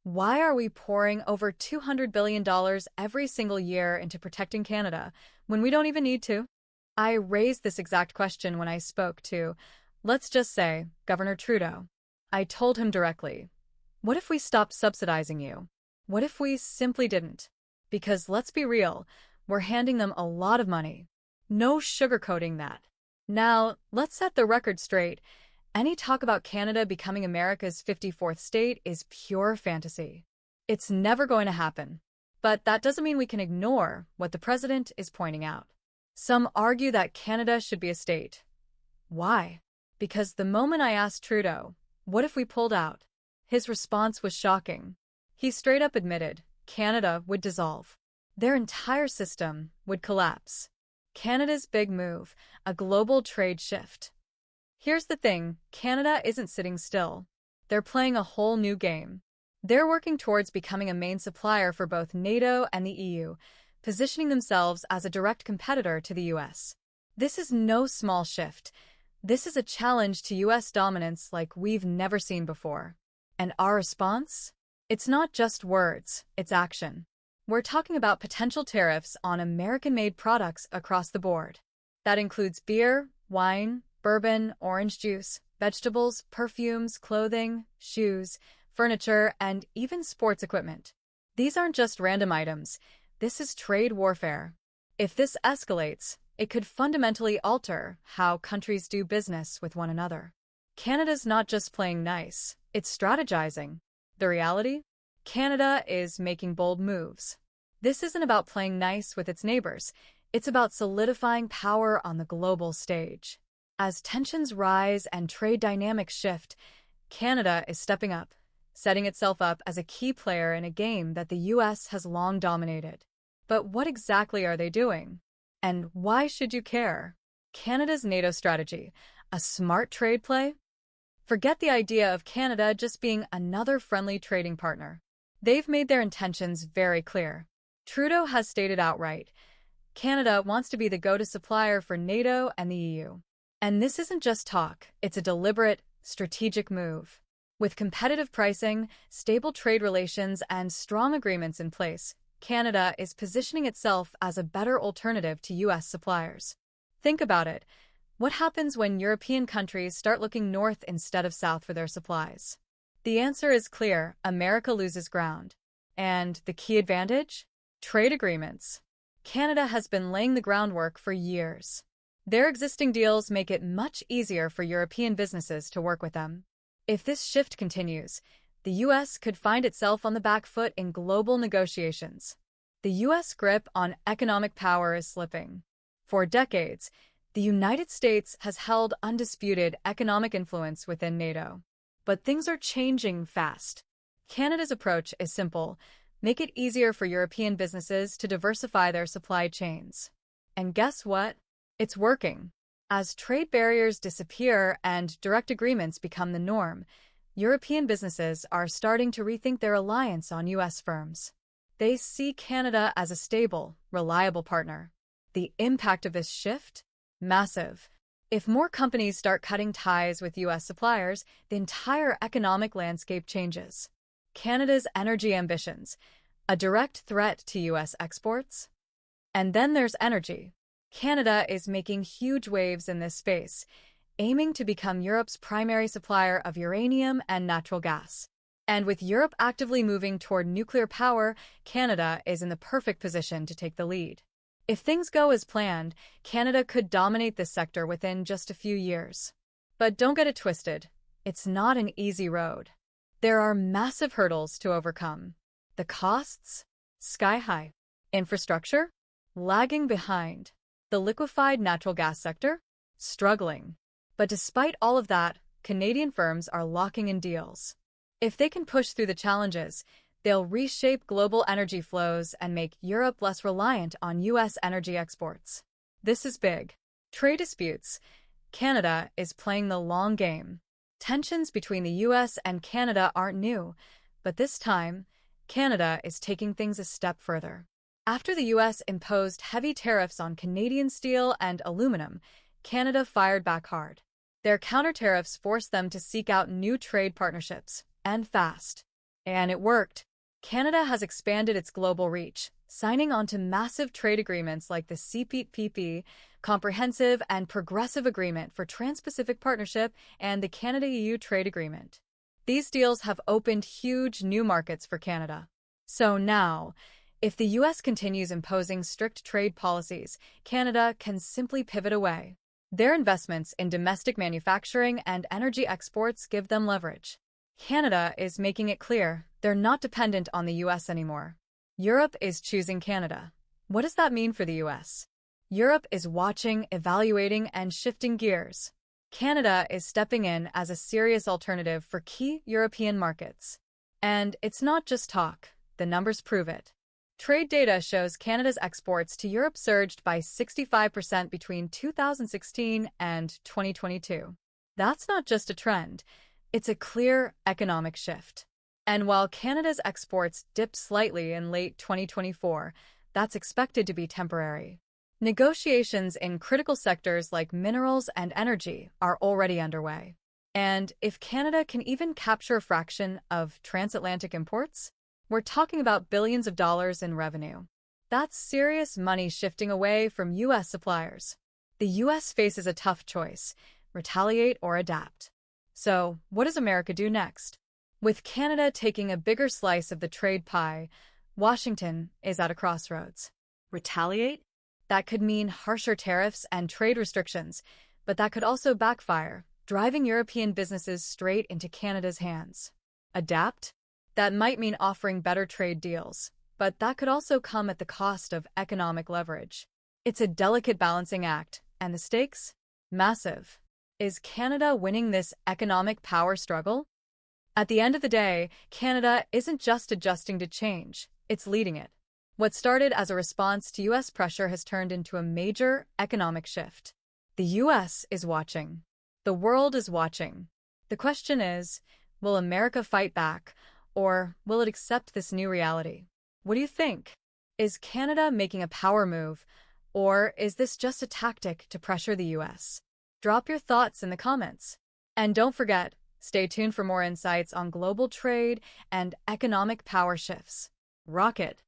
Why are we pouring over $200 billion every single year into protecting Canada when we don't even need to? I raised this exact question when I spoke to, let's just say, Governor Trudeau. I told him directly, what if we stopped subsidizing you? What if we simply didn't? Because let's be real, we're handing them a lot of money. No sugarcoating that. Now, let's set the record straight. Any talk about Canada becoming America's 54th state is pure fantasy. It's never going to happen. But that doesn't mean we can ignore what the president is pointing out. Some argue that Canada should be a state. Why? Because the moment I asked Trudeau, what if we pulled out? His response was shocking. He straight up admitted Canada would dissolve. Their entire system would collapse. Canada's big move, a global trade shift. Here's the thing, Canada isn't sitting still. They're playing a whole new game. They're working towards becoming a main supplier for both NATO and the EU, positioning themselves as a direct competitor to the US. This is no small shift. This is a challenge to US dominance like we've never seen before. And our response? It's not just words, it's action. We're talking about potential tariffs on American-made products across the board. That includes beer, wine, bourbon, orange juice, vegetables, perfumes, clothing, shoes, furniture, and even sports equipment. These aren't just random items. This is trade warfare. If this escalates, it could fundamentally alter how countries do business with one another. Canada's not just playing nice, it's strategizing. The reality? Canada is making bold moves. This isn't about playing nice with its neighbors. It's about solidifying power on the global stage. As tensions rise and trade dynamics shift, Canada is stepping up, setting itself up as a key player in a game that the US has long dominated. But what exactly are they doing? And why should you care? Canada's NATO strategy, a smart trade play? Forget the idea of Canada just being another friendly trading partner. They've made their intentions very clear. Trudeau has stated outright, Canada wants to be the go-to supplier for NATO and the EU. And this isn't just talk, it's a deliberate, strategic move. With competitive pricing, stable trade relations, and strong agreements in place, Canada is positioning itself as a better alternative to US suppliers. Think about it. What happens when European countries start looking north instead of south for their supplies? The answer is clear, America loses ground. And the key advantage? Trade agreements. Canada has been laying the groundwork for years. Their existing deals make it much easier for European businesses to work with them. If this shift continues, the US could find itself on the back foot in global negotiations. The US grip on economic power is slipping. For decades, the United States has held undisputed economic influence within NATO. But things are changing fast. Canada's approach is simple. Make it easier for European businesses to diversify their supply chains. And guess what? It's working. As trade barriers disappear and direct agreements become the norm, European businesses are starting to rethink their reliance on US firms. They see Canada as a stable, reliable partner. The impact of this shift? Massive. If more companies start cutting ties with US suppliers, the entire economic landscape changes. Canada's energy ambitions, a direct threat to US exports? And then there's energy. Canada is making huge waves in this space, aiming to become Europe's primary supplier of uranium and natural gas. And with Europe actively moving toward nuclear power, Canada is in the perfect position to take the lead. If things go as planned, Canada could dominate this sector within just a few years. But don't get it twisted. It's not an easy road. There are massive hurdles to overcome. The costs? Sky high. Infrastructure? Lagging behind. The liquefied natural gas sector? Struggling. But despite all of that, Canadian firms are locking in deals. If they can push through the challenges, they'll reshape global energy flows and make Europe less reliant on US energy exports. This is big. Trade disputes. Canada is playing the long game. Tensions between the US and Canada aren't new, but this time, Canada is taking things a step further. After the US imposed heavy tariffs on Canadian steel and aluminum, Canada fired back hard. Their counter-tariffs forced them to seek out new trade partnerships, and fast. And it worked. Canada has expanded its global reach, signing on to massive trade agreements like the CPTPP, Comprehensive and Progressive Agreement for Trans-Pacific Partnership, and the Canada-EU Trade Agreement. These deals have opened huge new markets for Canada. So now, if the US continues imposing strict trade policies, Canada can simply pivot away. Their investments in domestic manufacturing and energy exports give them leverage. Canada is making it clear they're not dependent on the US anymore. Europe is choosing Canada. What does that mean for the US? Europe is watching, evaluating, and shifting gears. Canada is stepping in as a serious alternative for key European markets. And it's not just talk, the numbers prove it. Trade data shows Canada's exports to Europe surged by 65% between 2016 and 2022. That's not just a trend, it's a clear economic shift. And while Canada's exports dipped slightly in late 2024, that's expected to be temporary. Negotiations in critical sectors like minerals and energy are already underway. And if Canada can even capture a fraction of transatlantic imports, we're talking about billions of dollars in revenue. That's serious money shifting away from US suppliers. The US faces a tough choice: retaliate or adapt. So, what does America do next? With Canada taking a bigger slice of the trade pie, Washington is at a crossroads. Retaliate? That could mean harsher tariffs and trade restrictions, but that could also backfire, driving European businesses straight into Canada's hands. Adapt? That might mean offering better trade deals, but that could also come at the cost of economic leverage. It's a delicate balancing act, and the stakes? Massive. Is Canada winning this economic power struggle? At the end of the day, Canada isn't just adjusting to change, it's leading it. What started as a response to US pressure has turned into a major economic shift. The US is watching. The world is watching. The question is, will America fight back, or will it accept this new reality? What do you think? Is Canada making a power move, or is this just a tactic to pressure the US? Drop your thoughts in the comments. And don't forget, stay tuned for more insights on global trade and economic power shifts. Rocket!